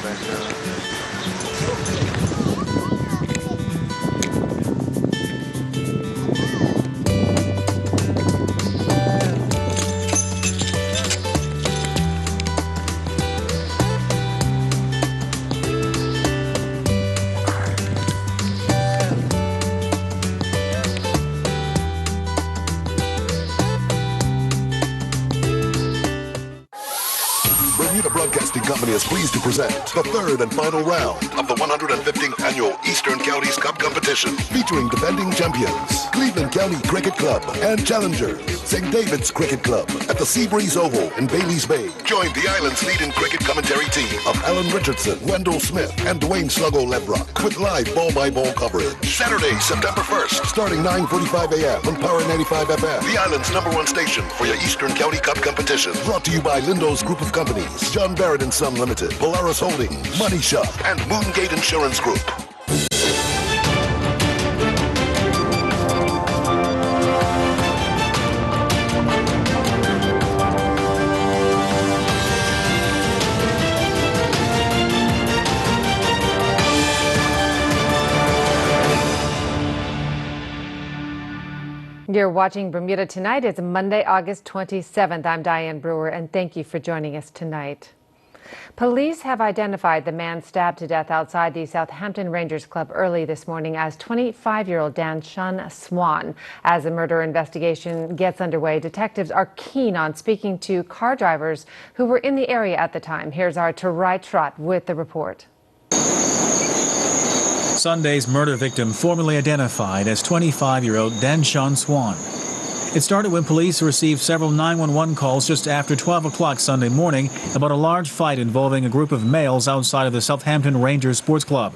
Bermuda Broadcasting Company is pleased to present the third and final round of the 115th Annual Eastern Counties Cup Competition, featuring defending champions, Cleveland County Cricket Club, and challengers, St. David's Cricket Club, at the Seabreeze Oval in Bailey's Bay. Join the island's leading cricket commentary team of Alan Richardson, Wendell Smith, and Dwayne Sluggo Lebrock, with live ball-by-ball coverage. Saturday, September 1st, starting 9:45 a.m. on Power 95 FM, the island's #1 station for your Eastern County Cup Competition. Brought to you by Lindo's Group of Companies, John Barrett & Son Limited, Polaris Holdings, Money Shop, and Moongate Insurance Group. You're watching Bermuda Tonight. It's Monday, August 27th. I'm Diane Brewer, and thank you for joining us tonight. Police have identified the man stabbed to death outside the Southampton Rangers Club early this morning as 25-year-old Dan Shun Swan. As the murder investigation gets underway, detectives are keen on speaking to car drivers who were in the area at the time. Here's our Tarai Trott with the report. Sunday's murder victim, formerly identified as 25-year-old Dan Shun Swan. It started when police received several 911 calls just after 12 o'clock Sunday morning about a large fight involving a group of males outside of the Southampton Rangers Sports Club.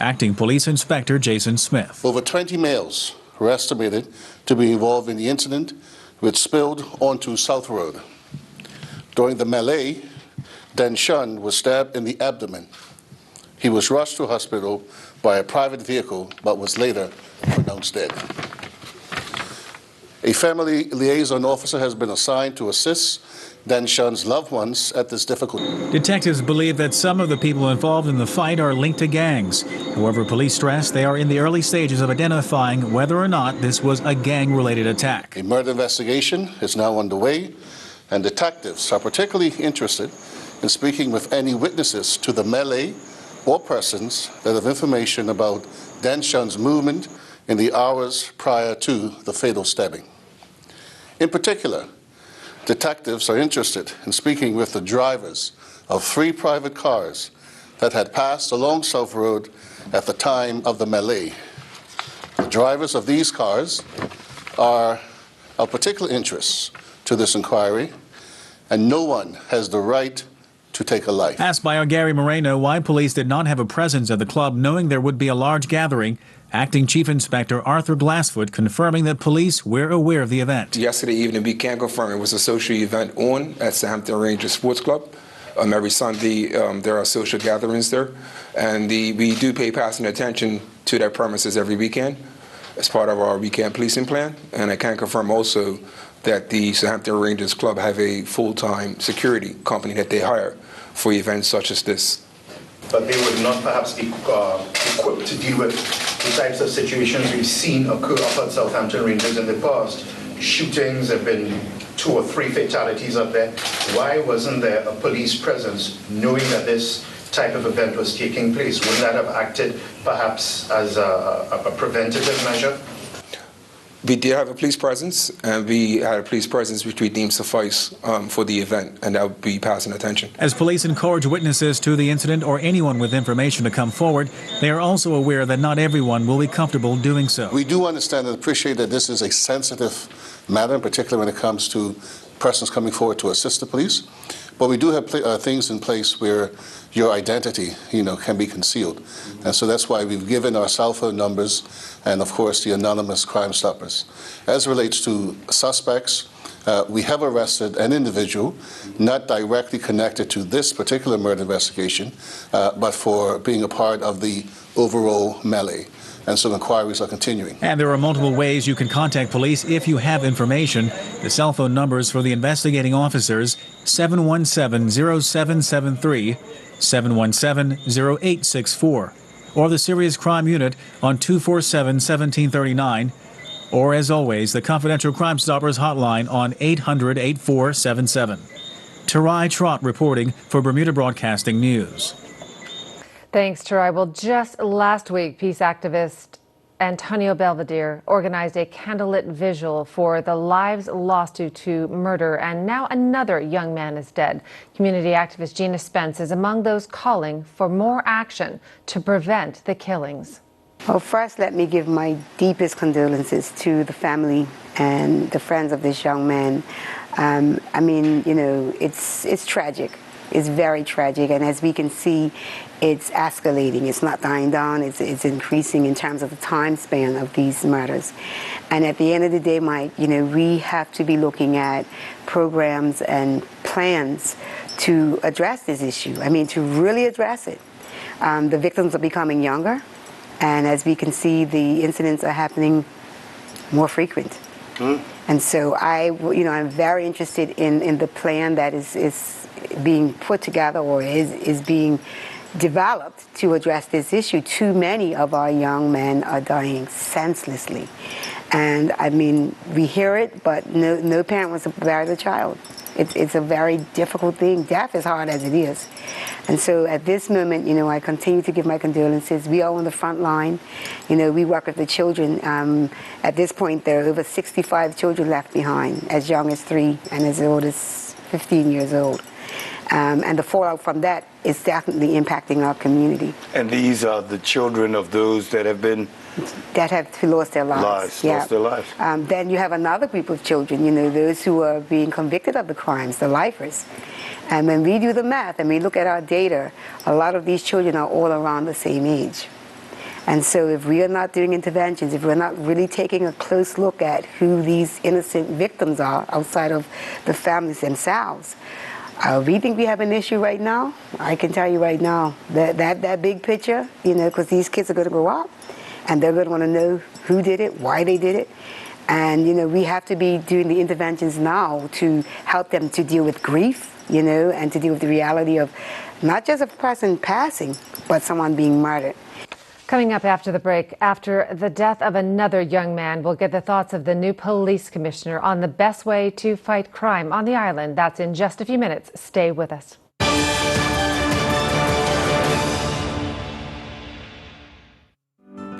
Acting Police Inspector Jason Smith. Over 20 males were estimated to be involved in the incident, which spilled onto South Road. During the melee, Dan Shun was stabbed in the abdomen. He was rushed to hospital by a private vehicle, but was later pronounced dead. A family liaison officer has been assigned to assist Dan Shun's loved ones at this difficult. Detectives believe that some of the people involved in the fight are linked to gangs. However, police stress they are in the early stages of identifying whether or not this was a gang-related attack. A murder investigation is now underway, and detectives are particularly interested in speaking with any witnesses to the melee or persons that have information about Dan Shun's movement in the hours prior to the fatal stabbing. In particular, detectives are interested in speaking with the drivers of 3 private cars that had passed along South Road at the time of the melee. The drivers of these cars are of particular interest to this inquiry, and no one has the right to take a life. Asked by our Gary Moreno why police did not have a presence at the club knowing there would be a large gathering, Acting Chief Inspector Arthur Glassfoot confirming that police were aware of the event. Yesterday evening, we can confirm it was a social event on at Southampton Rangers Sports Club. Every Sunday, there are social gatherings there, and we do pay passing attention to their premises every weekend as part of our weekend policing plan. And I can confirm also that the Southampton Rangers Club have a full-time security company that they hire for events such as this. But they would not perhaps be equipped to deal with the types of situations we've seen occur up at Southampton Rangers in the past. Shootings, there have been 2 or 3 fatalities up there. Why wasn't there a police presence knowing that this type of event was taking place? Wouldn't that have acted perhaps as a preventative measure? We did have a police presence, and we had a police presence which we deemed suffice for the event, and that would be passing attention. As police encourage witnesses to the incident or anyone with information to come forward, they are also aware that not everyone will be comfortable doing so. We do understand and appreciate that this is a sensitive matter, particularly when it comes to persons coming forward to assist the police. But we do have things in place where your identity, can be concealed. And so that's why we've given our cell phone numbers and, of course, the anonymous Crime Stoppers. As it relates to suspects, we have arrested an individual not directly connected to this particular murder investigation, but for being a part of the overall melee. and so inquiries are continuing. And there are multiple ways you can contact police if you have information. The cell phone numbers for the investigating officers: 717-0773, 717-0864, or the Serious Crime Unit on 247-1739, or as always, the Confidential Crime Stoppers hotline on 800-8477. Tarai Trott reporting for Bermuda Broadcasting News. Thanks, Tarai. Well, just last week, peace activist Antonio Belvedere organized a candlelit vigil for the lives lost due to murder, and now another young man is dead. Community activist Gina Spence is among those calling for more action to prevent the killings. Well, first, let me give my deepest condolences to the family and the friends of this young man. I mean, you know, it's tragic. It's very tragic, and as we can see, it's escalating. It's not dying down. It's increasing in terms of the time span of these murders. And at the end of the day, Mike, you know, we have to be looking at programs and plans to address this issue. I mean, to really address it. The victims are becoming younger, and as we can see, the incidents are happening more frequent. And so I'm very interested in the plan that is being put together or is being developed to address this issue. Too many of our young men are dying senselessly. And I mean, we hear it, but no parent wants to bury their child. It's a very difficult thing. Death is hard as it is. And so at this moment, you know, I continue to give my condolences. We are on the front line. You know, we work with the children. At this point, there are over 65 children left behind, as young as 3 and as old as 15 years old. And the fallout from that is definitely impacting our community. And these are the children of those that have lost their lives. Lost their lives. Then you have another group of children, you know, those who are being convicted of the crimes, the lifers. And when we do the math and we look at our data, a lot of these children are all around the same age. And so if we are not doing interventions, if we're not really taking a close look at who these innocent victims are outside of the families themselves, we think we have an issue right now. I can tell you right now that big picture, you know, because these kids are going to grow up and they're going to want to know who did it, why they did it. And, you know, we have to be doing the interventions now to help them to deal with grief, you know, and to deal with the reality of not just a person passing, but someone being murdered. Coming up after the break, after the death of another young man, we'll get the thoughts of the new police commissioner on the best way to fight crime on the island. That's in just a few minutes. Stay with us.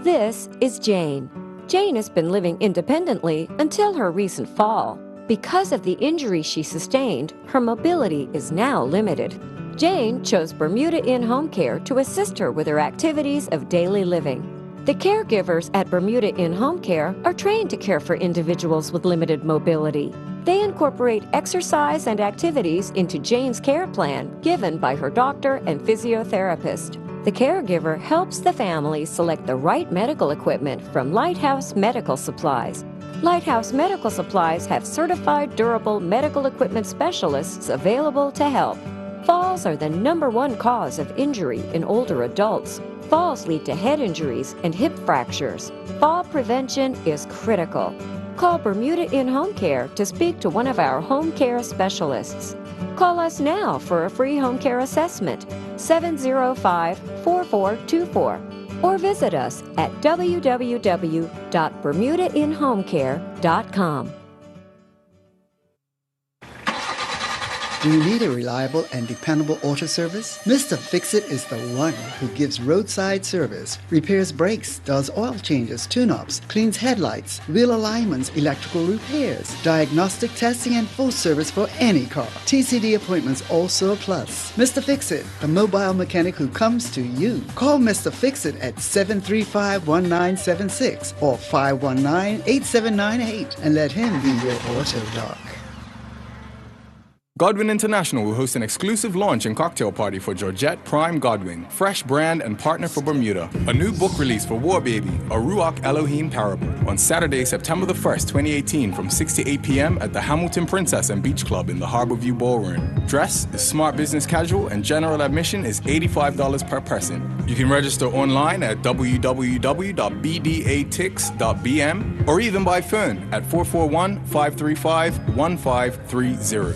This is Jane. Jane has been living independently until her recent fall. Because of the injury she sustained, her mobility is now limited. Jane chose Bermuda Inn Home Care to assist her with her activities of daily living. The caregivers at Bermuda Inn Home Care are trained to care for individuals with limited mobility. They incorporate exercise and activities into Jane's care plan given by her doctor and physiotherapist. The caregiver helps the family select the right medical equipment from Lighthouse Medical Supplies. Lighthouse Medical Supplies have certified durable medical equipment specialists available to help. Falls are the #1 cause of injury in older adults. Falls lead to head injuries and hip fractures. Fall prevention is critical. Call Bermuda Inn Home Care to speak to one of our home care specialists. Call us now for a free home care assessment, 705-4424, or visit us at www.bermudainhomecare.com. Do you need a reliable and dependable auto service? Mr. Fix-It is the one who gives roadside service, repairs brakes, does oil changes, tune-ups, cleans headlights, wheel alignments, electrical repairs, diagnostic testing, and full service for any car. TCD appointments also a plus. Mr. Fix-It, the mobile mechanic who comes to you. Call Mr. Fix-It at 735-1976 or 519-8798 and let him be your auto doc. Godwin International will host an exclusive launch and cocktail party for Georgette Prime Godwin, fresh brand and partner for Bermuda. A new book release for War Baby, a Ruach Elohim parable, on Saturday, September the 1st, 2018 from 6 to 8 p.m. at the Hamilton Princess and Beach Club in the Harborview Ballroom. Dress is smart business casual and general admission is $85 per person. You can register online at www.bdatix.bm or even by phone at 441-535-1530.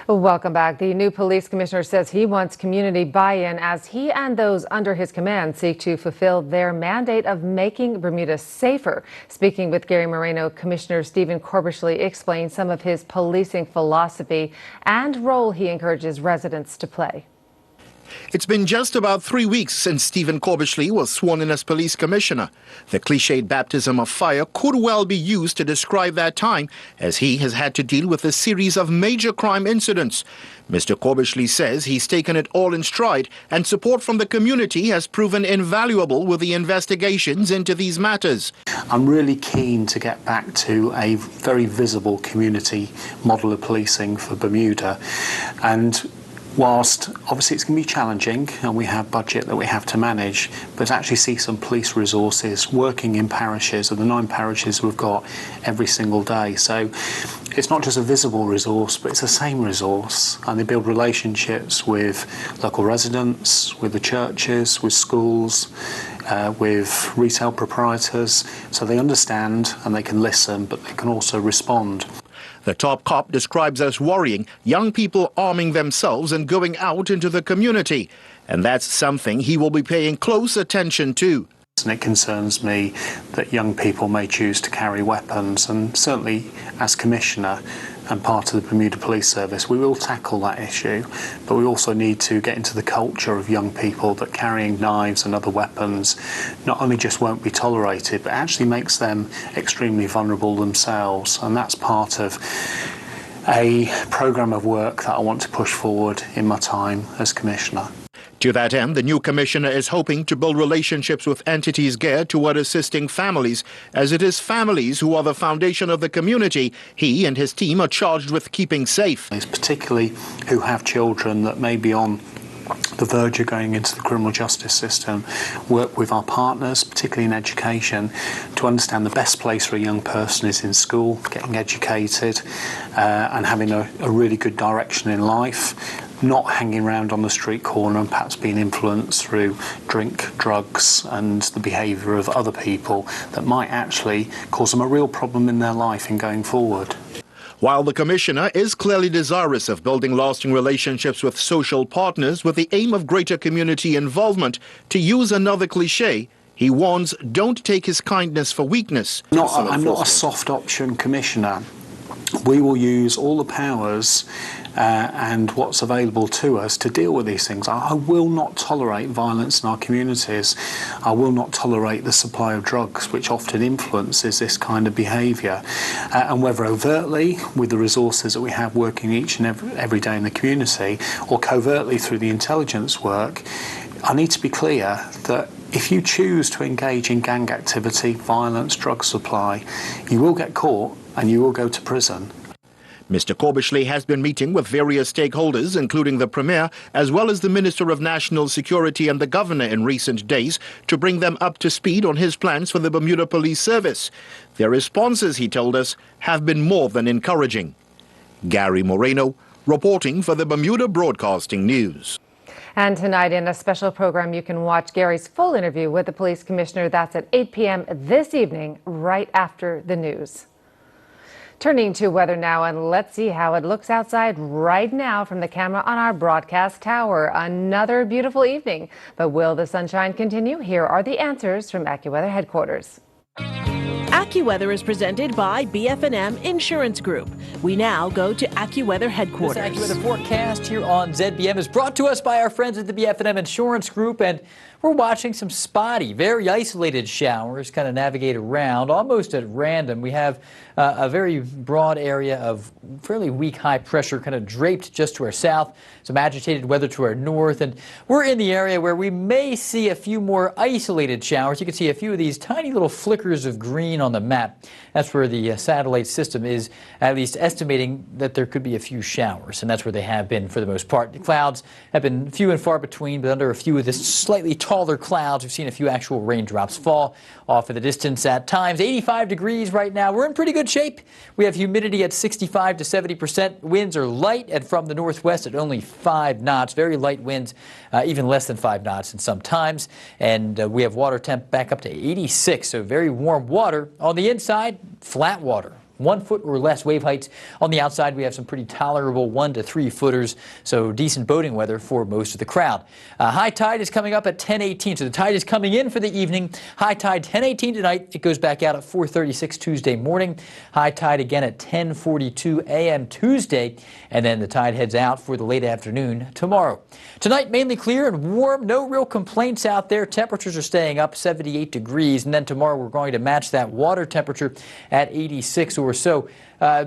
Welcome back. The new police commissioner says he wants community buy-in as he and those under his command seek to fulfill their mandate of making Bermuda safer. Speaking with Gary Moreno, Commissioner Stephen Corbishley explained some of his policing philosophy and role he encourages residents to play. It's been just about 3 weeks since Stephen Corbishley was sworn in as police commissioner. The cliched baptism of fire could well be used to describe that time, as he has had to deal with a series of major crime incidents. Mr. Corbishley says he's taken it all in stride, and support from the community has proven invaluable with the investigations into these matters. I'm really keen to get back to a very visible community model of policing for Bermuda, and whilst obviously it's going to be challenging and we have budget that we have to manage, but to actually see some police resources working in parishes, of the 9 parishes we've got, every single day. So it's not just a visible resource, but it's the same resource, and they build relationships with local residents, with the churches, with schools, with retail proprietors, so they understand and they can listen, but they can also respond. The top cop describes as worrying young people arming themselves and going out into the community. And that's something he will be paying close attention to. And it concerns me that young people may choose to carry weapons, and certainly as Commissioner and part of the Bermuda Police Service, we will tackle that issue, but we also need to get into the culture of young people that carrying knives and other weapons not only just won't be tolerated, but actually makes them extremely vulnerable themselves, and that's part of a programme of work that I want to push forward in my time as Commissioner. To that end, the new commissioner is hoping to build relationships with entities geared toward assisting families, as it is families who are the foundation of the community he and his team are charged with keeping safe. Particularly who have children that may be on the verge of going into the criminal justice system, work with our partners, particularly in education, to understand the best place for a young person is in school, getting educated and having a really good direction in life, not hanging around on the street corner and perhaps being influenced through drink, drugs and the behaviour of other people that might actually cause them a real problem in their life in going forward. While the Commissioner is clearly desirous of building lasting relationships with social partners with the aim of greater community involvement, to use another cliche, he warns don't take his kindness for weakness. I'm not a soft option Commissioner. We will use all the powers and what's available to us to deal with these things. I will not tolerate violence in our communities. I will not tolerate the supply of drugs, which often influences this kind of behaviour. And whether overtly, with the resources that we have working each and every day in the community, or covertly through the intelligence work, I need to be clear that if you choose to engage in gang activity, violence, drug supply, you will get caught and you will go to prison. Mr. Corbishley has been meeting with various stakeholders, including the Premier, as well as the Minister of National Security and the Governor in recent days, to bring them up to speed on his plans for the Bermuda Police Service. Their responses, he told us, have been more than encouraging. Gary Moreno, reporting for the Bermuda Broadcasting News. And tonight in a special program, you can watch Gary's full interview with the police commissioner. That's at 8 p.m. this evening, right after the news. Turning to weather now, and let's see how it looks outside right now from the camera on our broadcast tower. Another beautiful evening, but will the sunshine continue? Here are the answers from AccuWeather headquarters. AccuWeather is presented by BF&M Insurance Group. We now go to AccuWeather headquarters. This AccuWeather forecast here on ZBM is brought to us by our friends at the BF&M Insurance Group, and we're watching some spotty, very isolated showers kind of navigate around, almost at random. We have a very broad area of fairly weak high pressure kind of draped just to our south, some agitated weather to our north, and we're in the area where we may see a few more isolated showers. You can see a few of these tiny little flickers of green on the map. That's where the satellite system is at least estimating that there could be a few showers, and that's where they have been for the most part. The clouds have been few and far between, but under a few of the slightly taller clouds, we've seen a few actual raindrops fall off in the distance at times. 85 degrees right now. We're in pretty good shape. We have humidity at 65 to 70%. Winds are light and from the northwest at only 5 knots. Very light winds, even less than 5 knots in some times. And we have water temp back up to 86, so very warm water. On the inside, flat water. 1 foot or less wave heights. On the outside, we have some pretty tolerable 1 to 3 footers, so decent boating weather for most of the crowd. High tide is coming up at 10:18, so the tide is coming in for the evening. High tide 10:18 tonight. It goes back out at 4:36 Tuesday morning. High tide again at 10:42 a.m. Tuesday, and then the tide heads out for the late afternoon tomorrow. Tonight, mainly clear and warm. No real complaints out there. Temperatures are staying up 78 degrees, and then tomorrow we're going to match that water temperature at 86 or so.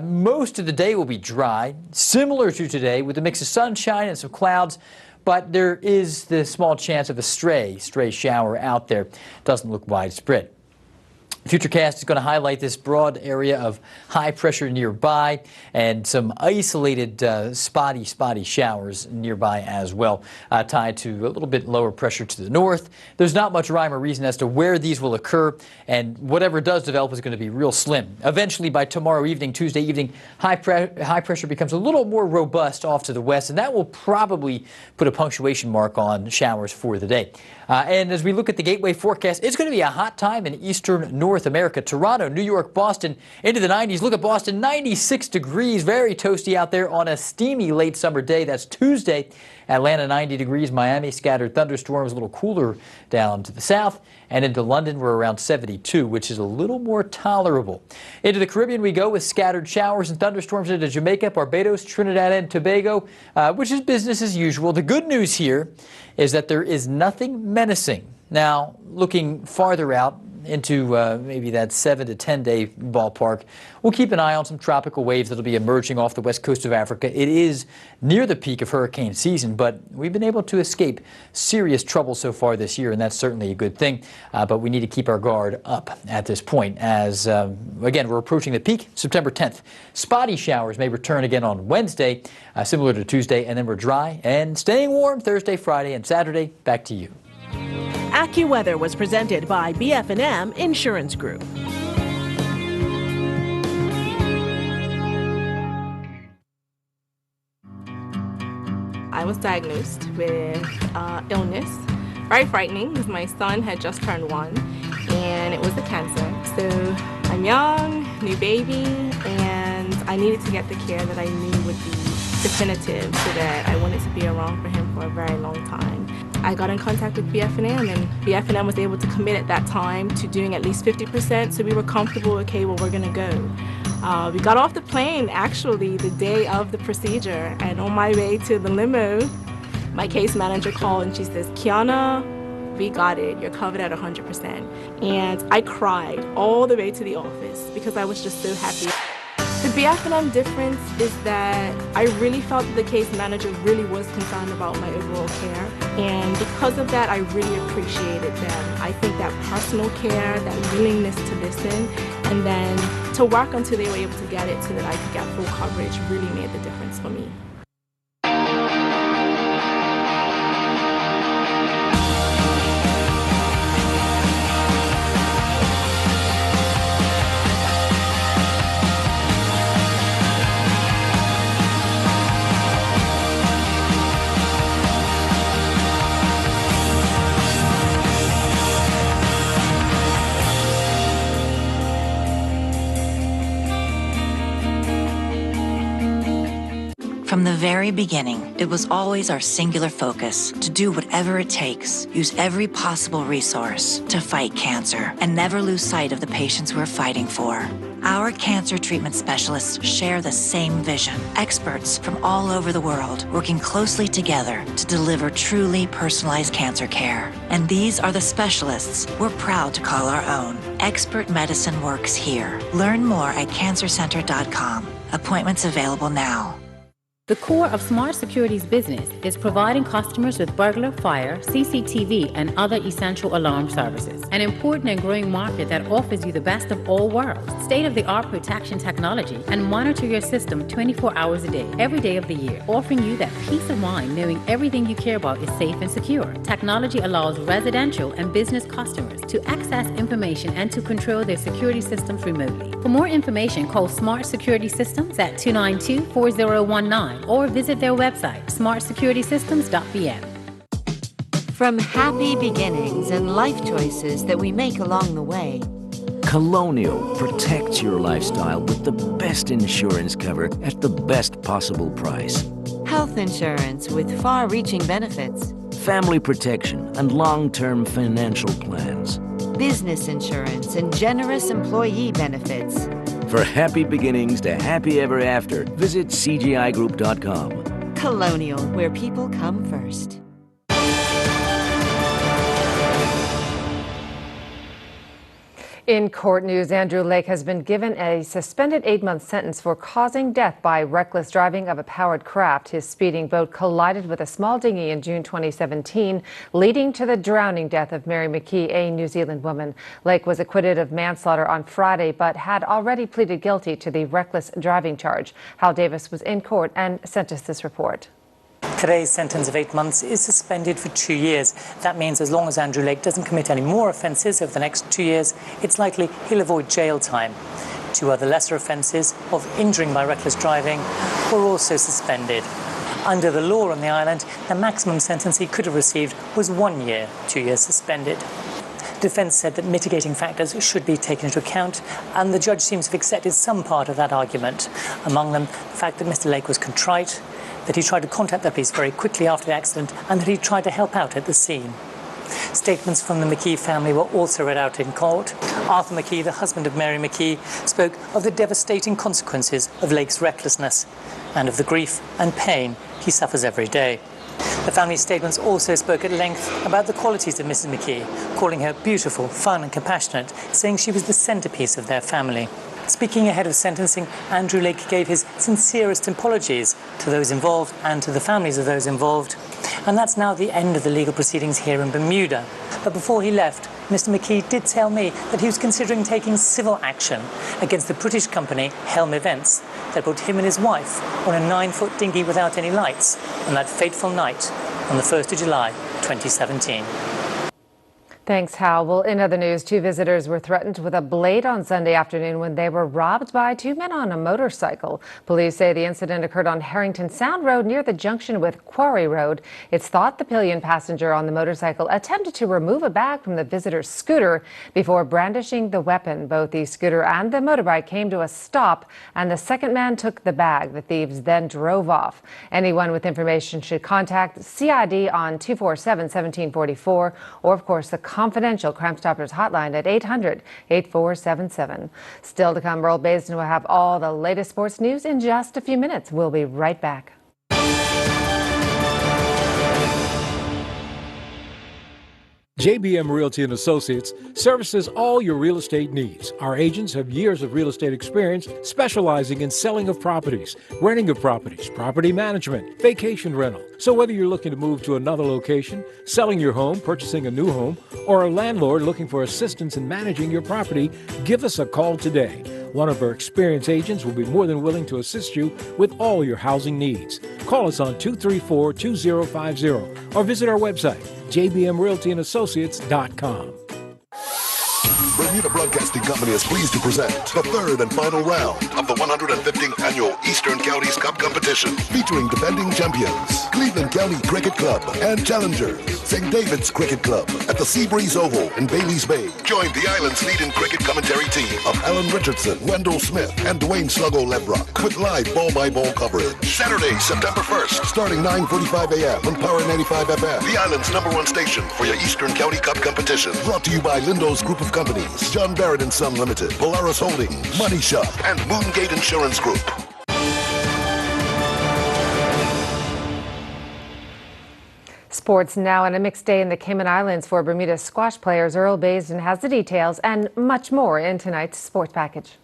Most of the day will be dry, similar to today, with a mix of sunshine and some clouds, but there is the small chance of a stray shower out there. Doesn't look widespread. Futurecast is going to highlight this broad area of high pressure nearby and some isolated spotty showers nearby as well, tied to a little bit lower pressure to the north. There's not much rhyme or reason as to where these will occur, and whatever does develop is going to be real slim. Eventually, by tomorrow evening, Tuesday evening, high pressure becomes a little more robust off to the west, and that will probably put a punctuation mark on showers for the day. And as we look at the gateway forecast, it's going to be a hot time in eastern North America. Toronto, New York, Boston into the 90s. Look at Boston, 96 degrees. Very toasty out there on a steamy late summer day. That's Tuesday. Atlanta, 90 degrees. Miami, scattered thunderstorms, a little cooler down to the south. And into London, we're around 72, which is a little more tolerable. Into the Caribbean we go with scattered showers and thunderstorms into Jamaica, Barbados, Trinidad and Tobago, which is business as usual. The good news here is that there is nothing menacing. Now, looking farther out into maybe that 7 to 10 day ballpark, we'll keep an eye on some tropical waves that'll be emerging off the west coast of Africa. It is near the peak of hurricane season, but we've been able to escape serious trouble so far this year, and that's certainly a good thing. But we need to keep our guard up at this point as, again, we're approaching the peak, September 10th. Spotty showers may return again on Wednesday, similar to Tuesday, and then we're dry and staying warm Thursday, Friday, and Saturday. Back to you. AccuWeather was presented by BF&M Insurance Group. I was diagnosed with illness. Very frightening because my son had just turned 1 and it was a cancer. So I'm young, new baby, and I needed to get the care that I knew would be definitive so that I wanted to be around for him for a very long time. I got in contact with BF&M, and BF&M was able to commit at that time to doing at least 50%, so we were comfortable, okay, well, we're gonna go. We got off the plane, actually, the day of the procedure, and on my way to the limo, my case manager called and she says, Kiana, we got it, you're covered at 100%. And I cried all the way to the office because I was just so happy. The BF&M difference is that I really felt that the case manager really was concerned about my overall care. And because of that, I really appreciated them. I think that personal care, that willingness to listen, and then to work until they were able to get it so that I could get full coverage really made the difference for me. From the very beginning, it was always our singular focus to do whatever it takes, use every possible resource to fight cancer, and never lose sight of the patients we're fighting for. Our cancer treatment specialists share the same vision. Experts from all over the world working closely together to deliver truly personalized cancer care. And these are the specialists we're proud to call our own. Expert medicine works here. Learn more at cancercenter.com. Appointments available now. The core of Smart Security's business is providing customers with burglar, fire, CCTV, and other essential alarm services. An important and growing market that offers you the best of all worlds, state-of-the-art protection technology, and monitor your system 24 hours a day, every day of the year, offering you that peace of mind knowing everything you care about is safe and secure. Technology allows residential and business customers to access information and to control their security systems remotely. For more information, call Smart Security Systems at 292-4019 or visit their website, smartsecuritysystems.bm. From happy beginnings and life choices that we make along the way, Colonial protects your lifestyle with the best insurance cover at the best possible price. health insurance with far-reaching benefits, Family protection and long-term financial plans. business insurance and generous employee benefits. For happy beginnings to happy ever after, visit CGIGroup.com. Colonial, where people come first. In court news, Andrew Lake has been given a suspended 8-month sentence for causing death by reckless driving of a powered craft. His speeding boat collided with a small dinghy in June 2017, leading to the drowning death of Mary McKee, a New Zealand woman. Lake was acquitted of manslaughter on Friday, but had already pleaded guilty to the reckless driving charge. Hal Davis was in court and sent us this report. Today's sentence of 8 months is suspended for 2 years. That means as long as Andrew Lake doesn't commit any more offences over the next 2 years, it's likely he'll avoid jail time. 2 other lesser offences of injuring by reckless driving were also suspended. Under the law on the island, the maximum sentence he could have received was 1 year, 2 years suspended. Defence said that mitigating factors should be taken into account, and the judge seems to have accepted some part of that argument. Among them, the fact that Mr. Lake was contrite, that he tried to contact the police very quickly after the accident, and that he tried to help out at the scene. Statements from the McKee family were also read out in court. Arthur McKee, the husband of Mary McKee, spoke of the devastating consequences of Lake's recklessness and of the grief and pain he suffers every day. The family statements also spoke at length about the qualities of Mrs. McKee, calling her beautiful, fun and compassionate, saying she was the centrepiece of their family. Speaking ahead of sentencing, Andrew Lake gave his sincerest apologies to those involved and to the families of those involved. And that's now the end of the legal proceedings here in Bermuda. But before he left, Mr. McKee did tell me that he was considering taking civil action against the British company Helm Events that put him and his wife on a 9-foot dinghy without any lights on that fateful night on the 1st of July 2017. Thanks, Hal. Well, in other news, 2 visitors were threatened with a blade on Sunday afternoon when they were robbed by 2 men on a motorcycle. Police say the incident occurred on Harrington Sound Road near the junction with Quarry Road. It's thought the pillion passenger on the motorcycle attempted to remove a bag from the visitor's scooter before brandishing the weapon. Both the scooter and the motorbike came to a stop, and the second man took the bag. The thieves then drove off. Anyone with information should contact CID on 247-1744 or, of course, the confidential Crime Stoppers hotline at 800-8477. Still to come, Earl Basin will have all the latest sports news in just a few minutes. We'll be right back. ZBM Realty and Associates services all your real estate needs. Our agents have years of real estate experience specializing in selling of properties, renting of properties, property management, vacation rental. So whether you're looking to move to another location, selling your home, purchasing a new home, or a landlord looking for assistance in managing your property, give us a call today. One of our experienced agents will be more than willing to assist you with all your housing needs. Call us on 234-2050 or visit our website, jbmrealtyandassociates.com. Bermuda Broadcasting Company is pleased to present the 3rd and final round of the 115th Annual Eastern Counties Cup Competition, featuring defending champions, Cleveland County Cricket Club, and challengers, St. David's Cricket Club, at the Seabreeze Oval in Bailey's Bay. Join the island's leading cricket commentary team of Alan Richardson, Wendell Smith, and Dwayne Sluggo Lebrock, with live ball-by-ball coverage. Saturday, September 1st, starting 9:45 a.m. on Power 95 FM, the island's #1 station for your Eastern County Cup competition. Brought to you by Lindo's Group of Companies, John Barrett & Son Limited, Polaris Holdings, Money Shop, and Moongate Insurance Group. Sports now, and a mixed day in the Cayman Islands for Bermuda squash players. Earl Basin has the details and much more in tonight's sports package.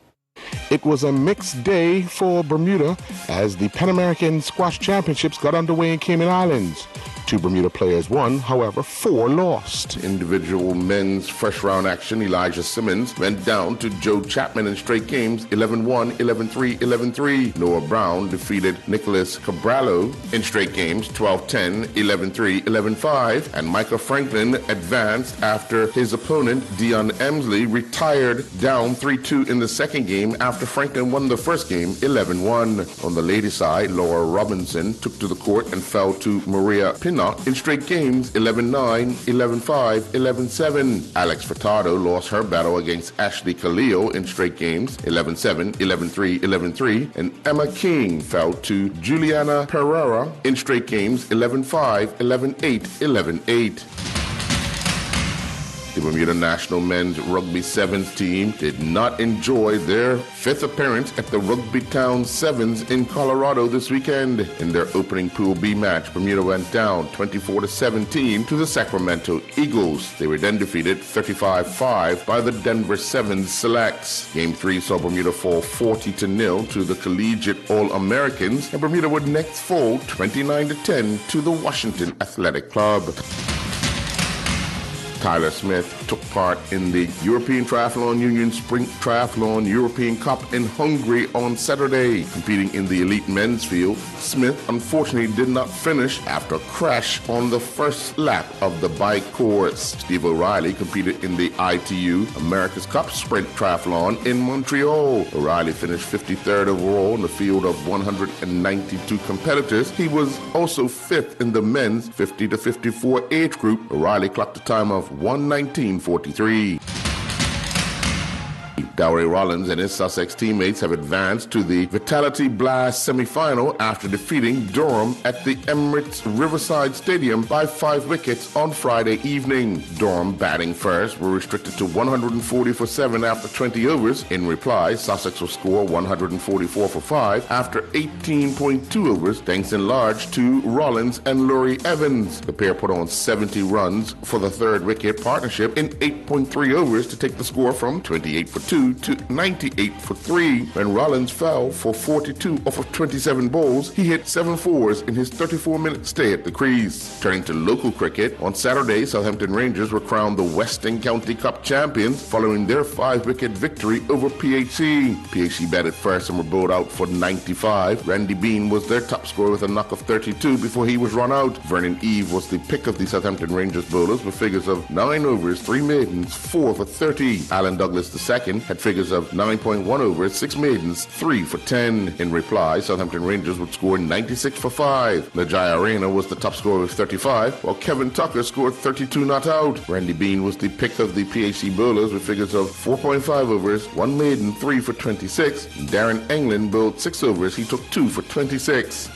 It was a mixed day for Bermuda as the Pan American Squash Championships got underway in Cayman Islands. 2 Bermuda players won, however, 4 lost. Individual men's first-round action, Elijah Simmons went down to Joe Chapman in straight games, 11-1, 11-3, 11-3. Noah Brown defeated Nicholas Cabrallo in straight games, 12-10, 11-3, 11-5. And Michael Franklin advanced after his opponent, Dion Emsley, retired down 3-2 in the second game after Franklin won the first game, 11-1. On the ladies' side, Laura Robinson took to the court and fell to Maria Pinot in straight games, 11-9, 11-5, 11-7. Alex Furtado lost her battle against Ashley Khalil in straight games, 11-7, 11-3, 11-3. And Emma King fell to Juliana Pereira in straight games, 11-5, 11-8, 11-8. The Bermuda National Men's Rugby Sevens team did not enjoy their 5th appearance at the Rugby Town Sevens in Colorado this weekend. In their opening Pool B match, Bermuda went down 24-17 to the Sacramento Eagles. They were then defeated 35-5 by the Denver Sevens Selects. Game 3 saw Bermuda fall 40-0 to the Collegiate All-Americans, and Bermuda would next fall 29-10 to the Washington Athletic Club. Tyler Smith took part in the European Triathlon Union Sprint Triathlon European Cup in Hungary on Saturday. Competing in the elite men's field, Smith unfortunately did not finish after a crash on the first lap of the bike course. Steve O'Reilly competed in the ITU America's Cup Sprint Triathlon in Montreal. O'Reilly finished 53rd overall in the field of 192 competitors. He was also 5th in the men's 50 to 54 age group. O'Reilly clocked a time of 1:19:43. Dowry Rollins and his Sussex teammates have advanced to the Vitality Blast semifinal after defeating Durham at the Emirates Riverside Stadium by 5 wickets on Friday evening. Durham, batting first, were restricted to 140 for 7 after 20 overs. In reply, Sussex will score 144 for 5 after 18.2 overs, thanks in large to Rollins and Laurie Evans. The pair put on 70 runs for the third wicket partnership in 8.3 overs to take the score from 28 for 2 to 98 for 3. When Rollins fell for 42 off of 27 balls, he hit 7 fours in his 34-minute stay at the crease. Turning to local cricket, on Saturday, Southampton Rangers were crowned the Western County Cup champions following their 5-wicket victory over PHC. PHC batted first and were bowled out for 95. Randy Bean was their top scorer with a knock of 32 before he was run out. Vernon Eve was the pick of the Southampton Rangers bowlers with figures of 9 overs, 3 maidens, 4 for 30. Alan Douglas II had figures of 9.1 overs, 6 maidens, 3 for 10. In reply, Southampton Rangers would score 96 for 5. Najai Arena was the top scorer with 35, while Kevin Tucker scored 32 not out. Randy Bean was the pick of the PHC bowlers with figures of 4.5 overs, 1 maiden, 3 for 26. Darren England bowled 6 overs, he took 2 for 26.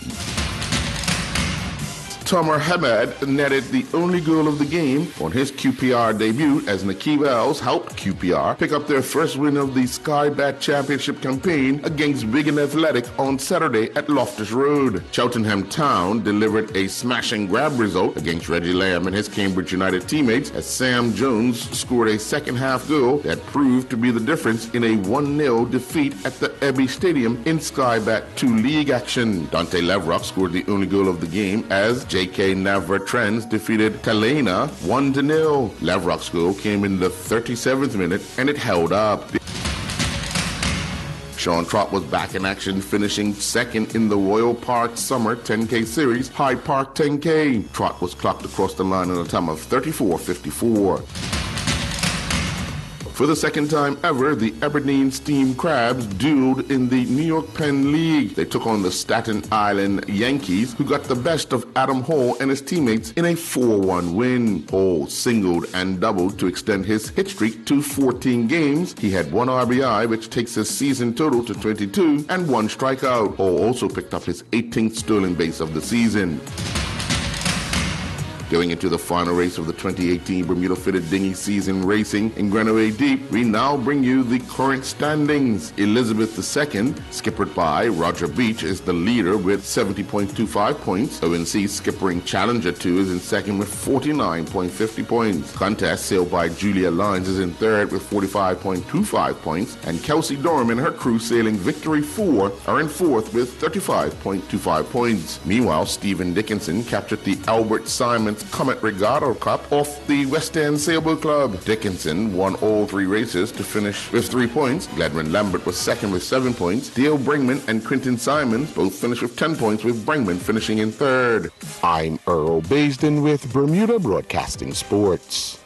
Tomer Hamad netted the only goal of the game on his QPR debut as Nakeem Els helped QPR pick up their first win of the Sky Bat Championship campaign against Wigan Athletic on Saturday at Loftus Road. Cheltenham Town delivered a smash and grab result against Reggie Lamb and his Cambridge United teammates as Sam Jones scored a second-half goal that proved to be the difference in a 1-0 defeat at the Abbey Stadium in Sky Bat 2 League action. Dante Lavrock scored the only goal of the game as J.K. Navra-Trends defeated Kalena 1-0. Lavrock's goal came in the 37th minute and it held up. Sean Trott was back in action, finishing second in the Royal Park Summer 10K Series Hyde Park 10K. Trott was clocked across the line in a time of 34.54. For the second time ever, the Aberdeen Steam Crabs dueled in the New York Penn League. They took on the Staten Island Yankees, who got the best of Adam Hall and his teammates in a 4-1 win. Hall singled and doubled to extend his hit streak to 14 games. He had 1 RBI, which takes his season total to 22, and 1 strikeout. Hall also picked up his 18th stolen base of the season. Going into the final race of the 2018 Bermuda Fitted Dinghy Season Racing in Grenouille Deep, we now bring you the current standings. Elizabeth II, skippered by Roger Beach, is the leader with 70.25 points. ONC skippering Challenger 2 is in second with 49.50 points. Contest sailed by Julia Lyons is in third with 45.25 points. And Kelsey Durham and her crew sailing Victory 4 are in fourth with 35.25 points. Meanwhile, Stephen Dickinson captured the Albert Simons Comet Regatta Cup off the West End Sailboat Club. Dickinson won all three races to finish with 3 points. Gladwin Lambert was second with 7 points. Dale Brinkman and Quinton Simons both finished with 10 points, with Brinkman finishing in third. I'm Earl Baisden with Bermuda Broadcasting Sports.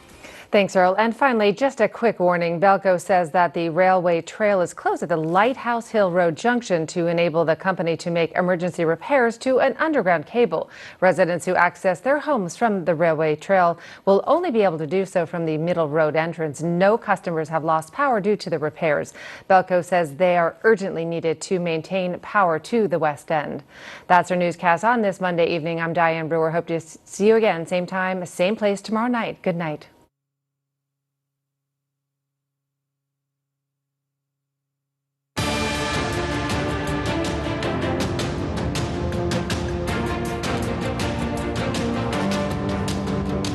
Thanks, Earl. And finally, just a quick warning. Belco says that the railway trail is closed at the Lighthouse Hill Road junction to enable the company to make emergency repairs to an underground cable. Residents who access their homes from the railway trail will only be able to do so from the Middle Road entrance. No customers have lost power due to the repairs. Belco says they are urgently needed to maintain power to the West End. That's our newscast on this Monday evening. I'm Diane Brewer. Hope to see you again, same time, same place tomorrow night. Good night.